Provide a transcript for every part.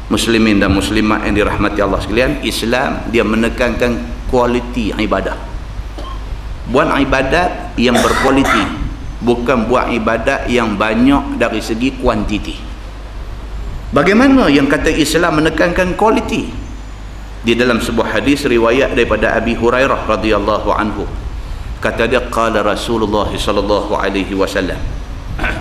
Muslimin dan muslimat yang dirahmati Allah sekalian, Islam dia menekankan kualiti ibadah. Buat ibadat yang berkualiti, bukan buat ibadat yang banyak dari segi kuantiti. Bagaimana yang kata Islam menekankan kualiti? Di dalam sebuah hadis riwayat daripada Abi Hurairah radhiyallahu anhu, kata dia, qala Rasulullah sallallahu alaihi wasallam,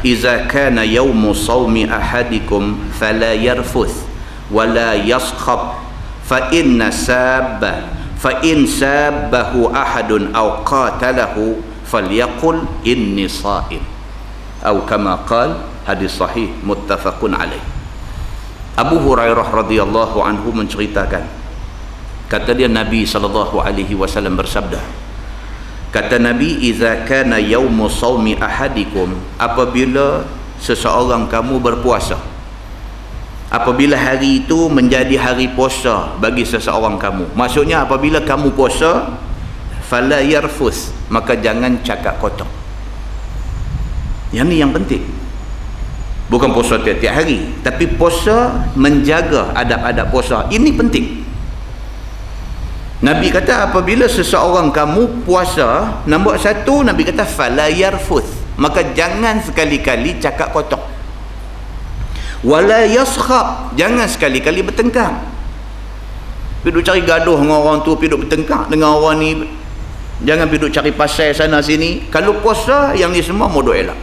"Idza kana yaumu shaumi ahadikum fala yarfuth wala yaskhab fa inna sabba fa in sabbahu ahadun aw qatalahu falyaqul inni sha'im." Atau kama qala, hadis sahih muttafaqun alaih. Abu Hurairah radhiyallahu anhu menceritakan, kata dia, Nabi sallallahu alaihi wasallam bersabda, kata Nabi, "Idza kana yaumu shaumi ahadikum," apabila seseorang kamu berpuasa, apabila hari itu menjadi hari puasa bagi seseorang kamu, maksudnya apabila kamu puasa, fala yarfuth, maka jangan cakap kotor. Yang ni yang penting. Bukan puasa tiap-tiap hari, tapi puasa menjaga adab-adab puasa. Ini penting. Nabi kata apabila seseorang kamu puasa, nombor satu Nabi kata fala yarfuth, maka jangan sekali-kali cakap kotor. Wala yaskhab, jangan sekali-kali bertengkar. Piduk cari gaduh dengan orang tu, piduk bertengkar dengan orang ni, jangan piduk cari pasal sana sini. Kalau puasa, yang ni semua modal elak.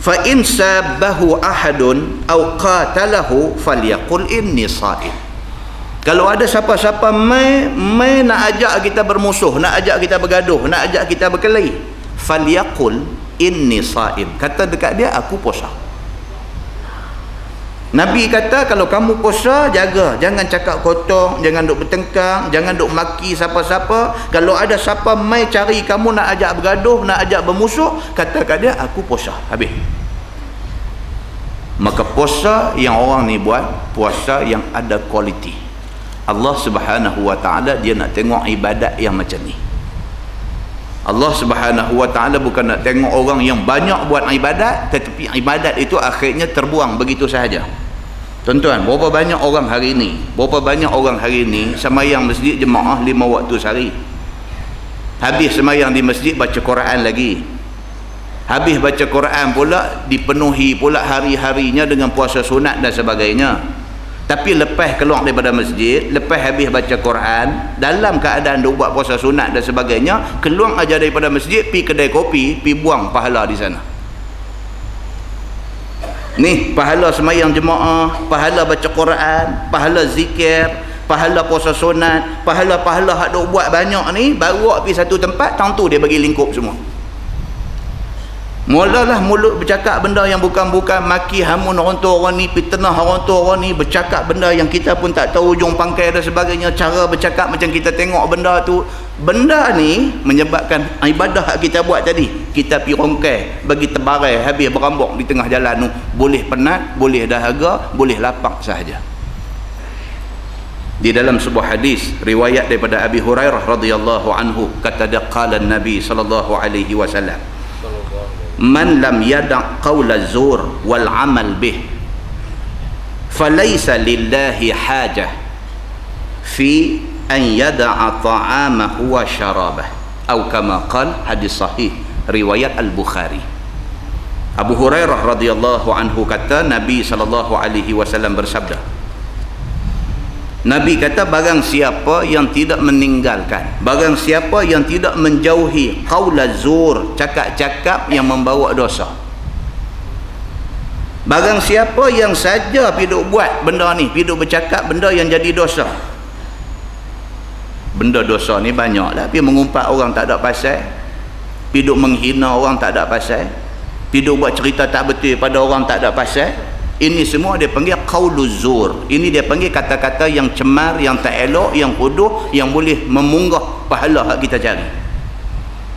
Fa in sabbahu ahadun aw qatalahu falyaqul inni sha'im. Kalau ada siapa-siapa mai nak ajak kita bermusuh, nak ajak kita bergaduh, nak ajak kita berkelahi, falyaqul inni sha'im, kata dekat dia, aku puasa. Nabi kata kalau kamu puasa, jaga, jangan cakap kotor, jangan duk bertengkar, jangan duk maki siapa-siapa. Kalau ada siapa mai cari kamu nak ajak bergaduh, nak ajak bermusuh, kata kat dia, aku puasa. Habis. Maka puasa yang orang ni buat, puasa yang ada kualiti. Allah Subhanahu wa ta'ala dia nak tengok ibadat yang macam ni. Allah Subhanahu wa ta'ala bukan nak tengok orang yang banyak buat ibadat, tetapi ibadat itu akhirnya terbuang begitu sahaja. Tuan-tuan, berapa banyak orang hari ini, sembahyang masjid jemaah 5 waktu sehari. Habis sembahyang di masjid baca Quran lagi. Habis baca Quran pula dipenuhi pula hari-harinya dengan puasa sunat dan sebagainya. Tapi lepas keluar daripada masjid, lepas habis baca Quran, dalam keadaan dia buat puasa sunat dan sebagainya, keluar aja daripada masjid, pi kedai kopi, pi buang pahala di sana. Ni pahala sembahyang jemaah, pahala baca Quran, pahala zikir, pahala puasa sunat, pahala-pahala hak dok buat banyak ni, bawa pi satu tempat, tang tu dia bagi lingkup semua. Mulalah mulut bercakap benda yang bukan-bukan, maki hamun orang tu orang ni, fitnah orang tu orang ni, bercakap benda yang kita pun tak tahu ujung pangkai dan sebagainya. Cara bercakap macam kita tengok benda tu, benda ni menyebabkan ibadah kita buat tadi, kita pi rongkai bagi terbarai, habis berambok di tengah jalan tu, boleh penat, boleh dahaga, boleh lapar sahaja. Di dalam sebuah hadis riwayat daripada Abi Hurairah radhiyallahu anhu, kata dia, qala Nabi sallallahu alaihi wasallam, man lam yada' qawla zur wal amal bih falaysa lillahi hajah fi an yada'a ta'amahu wa syarabah. Atau kama qala, hadis sahih riwayat Al-Bukhari. Abu Hurairah radhiyallahu anhu kata Nabi sallallahu alaihi wasallam bersabda, Nabi kata, barang siapa yang tidak meninggalkan, barang siapa yang tidak menjauhi qaula zur, cakap-cakap yang membawa dosa, barang siapa yang saja piduk buat benda ni, piduk bercakap benda yang jadi dosa. Benda dosa ni banyak lah, piduk mengumpat orang tak ada pasal, piduk menghina orang tak ada pasal, piduk buat cerita tak betul pada orang tak ada pasal. Ini semua dia panggil qauluz zur. Ini dia panggil kata-kata yang cemar, yang tak elok, yang bodoh, yang boleh memunggah pahala hak kita cari.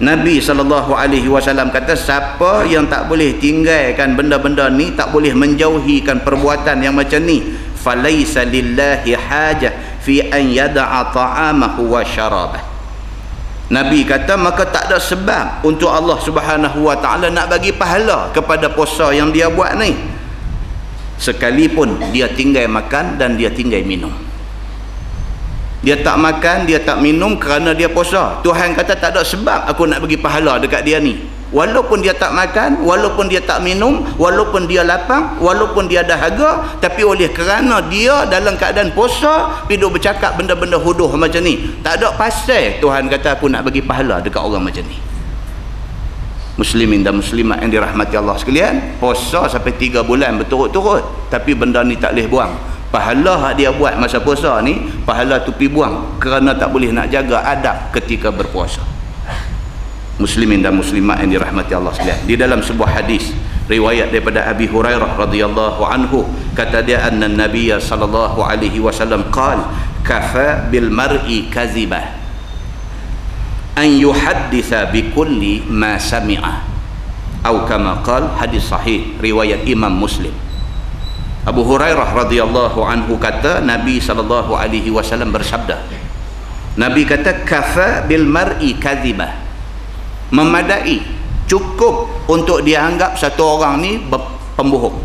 Nabi SAW kata, siapa yang tak boleh tinggalkan benda-benda ni, tak boleh menjauhikan perbuatan yang macam ni, falaisa lillahi hajah fi an yada'a ta'amahu wa syarabah. Nabi kata, maka tak ada sebab untuk Allah Subhanahu wa ta'ala nak bagi pahala kepada puasa yang dia buat ni, sekalipun dia tinggal makan dan dia tinggal minum. Dia tak makan, dia tak minum kerana dia puasa. Tuhan kata tak ada sebab aku nak bagi pahala dekat dia ni. Walaupun dia tak makan, walaupun dia tak minum, walaupun dia lapang, walaupun dia dahaga, tapi oleh kerana dia dalam keadaan puasa, hidup bercakap benda-benda huduh macam ni, tak ada pasal Tuhan kata aku nak bagi pahala dekat orang macam ni. Muslimin dan muslimat yang dirahmati Allah sekalian, puasa sampai 3 bulan berturut-turut, tapi benda ni tak boleh buang. Pahala dia buat masa puasa ni, pahala tu pergi buang kerana tak boleh nak jaga adab ketika berpuasa. Muslimin dan muslimat yang dirahmati Allah sekalian, di dalam sebuah hadis riwayat daripada Abi Hurairah radhiyallahu anhu, kata dia anna Nabiy sallallahu alaihi wasallam qala kafa bil mar'i kazibah an yuhadditha bi kulli ma sami'a, atau kama qala, hadis sahih riwayat Imam Muslim. Abu Hurairah radhiyallahu anhu kata Nabi sallallahu alaihi wasallam bersabda, Nabi kata kafa bil mar'i kazibah, memadai, cukup untuk dianggap satu orang ni pembohong.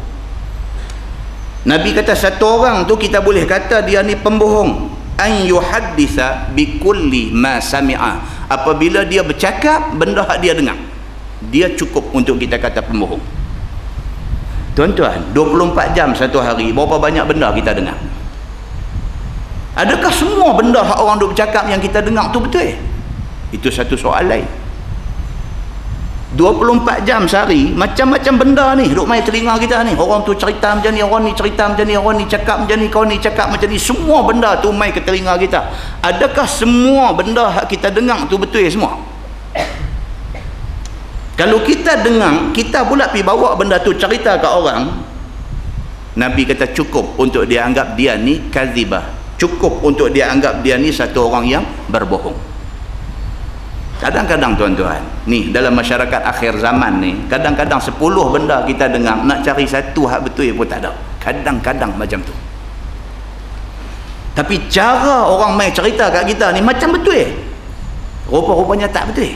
Nabi kata satu orang tu kita boleh kata dia ni pembohong. An yuhadditha bi kulli ma sami'a, apabila dia bercakap benda hak dia dengar, dia cukup untuk kita kata pembohong. Tuan-tuan, 24 jam satu hari, berapa banyak benda kita dengar? Adakah semua benda hak orang duk bercakap yang kita dengar tu betul? Itu satu soal lain. 24 jam sehari, macam-macam benda ni duk main telinga kita ni. Orang tu cerita macam ni, orang ni cerita macam ni, orang ni cakap macam ni, kau ni cakap macam ni. Semua benda tu main ke telinga kita. Adakah semua benda hak kita dengar tu betul semua? Kalau kita dengar, kita pula pergi bawa benda tu cerita ke orang, Nabi kata cukup untuk dia anggap dia ni kazibah, cukup untuk dia anggap dia ni satu orang yang berbohong. Kadang-kadang tuan-tuan, ni dalam masyarakat akhir zaman ni, kadang-kadang 10 benda kita dengar, nak cari satu hak betul pun tak ada. Kadang-kadang macam tu. Tapi cara orang main cerita kat kita ni macam betul. Rupa-rupanya tak betul.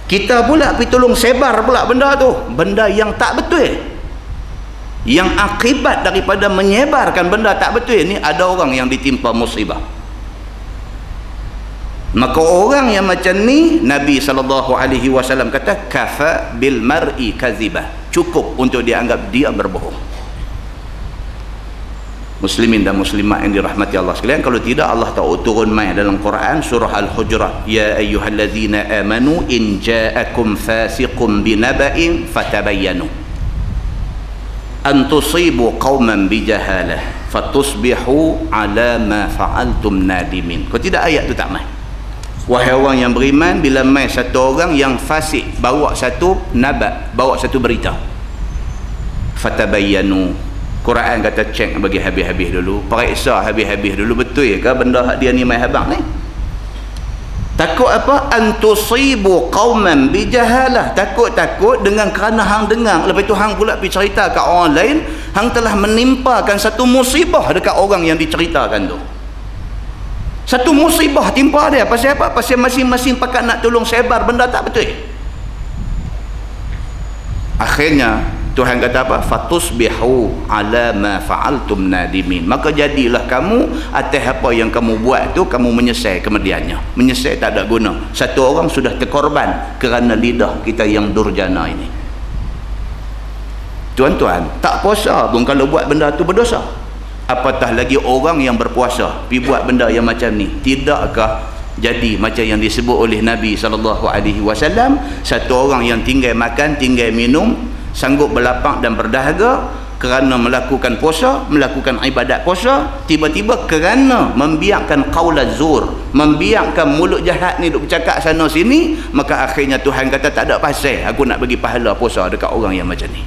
Kita pula pergi tolong sebar pula benda tu, benda yang tak betul. Yang akibat daripada menyebarkan benda tak betul ni, ada orang yang ditimpa musibah. Maka orang yang macam ni, Nabi SAW kata kafa bil mar'i kazibah, cukup untuk dianggap dia berbohong. Muslimin dan muslimat yang dirahmati Allah sekalian, kalau tidak Allah tahu turun mai dalam Quran surah Al-Hujurat, ya ayyuhallazina amanu in ja'akum fasiqun binaba'in fatabayyanu an tusibu qauman bijahalah fatusbihu ala ma fa'altum nadimin. Kalau tidak ayat tu tak mai. Wahai orang yang beriman, bila mai satu orang yang fasik bawa satu naba, bawa satu berita, fatabayyanu, Quran kata cek bagi habis-habis dulu, periksa habis-habis dulu, betul ke benda hak dia ni mai habang ni? Takut apa? Antusibu qauman bijahalah, takut-takut dengan kerana hang dengar, lepas tu hang pula pergi cerita kat orang lain, hang telah menimpakan satu musibah dekat orang yang diceritakan tu. Satu musibah timpa dia. Pasal apa? Pasal masing-masing pakat nak tolong sebar benda tak betul. Akhirnya Tuhan kata apa? Fatusbihu ala ma fa'altum nadimin. Maka jadilah kamu atas apa yang kamu buat tu, kamu menyesal kemudiannya. Menyesal tak ada guna. Satu orang sudah terkorban kerana lidah kita yang durjana ini. Tuan-tuan, tak puasa pun kalau buat benda tu berdosa. Apatah lagi orang yang berpuasa pergi buat benda yang macam ni. Tidakkah jadi macam yang disebut oleh Nabi SAW, satu orang yang tinggal makan, tinggal minum, sanggup berlapang dan berdahaga kerana melakukan puasa, melakukan ibadat puasa, tiba-tiba kerana membiarkan qaulaz zur, membiarkan mulut jahat ni duk bercakap sana sini, maka akhirnya Tuhan kata tak ada pasal aku nak bagi pahala puasa dekat orang yang macam ni.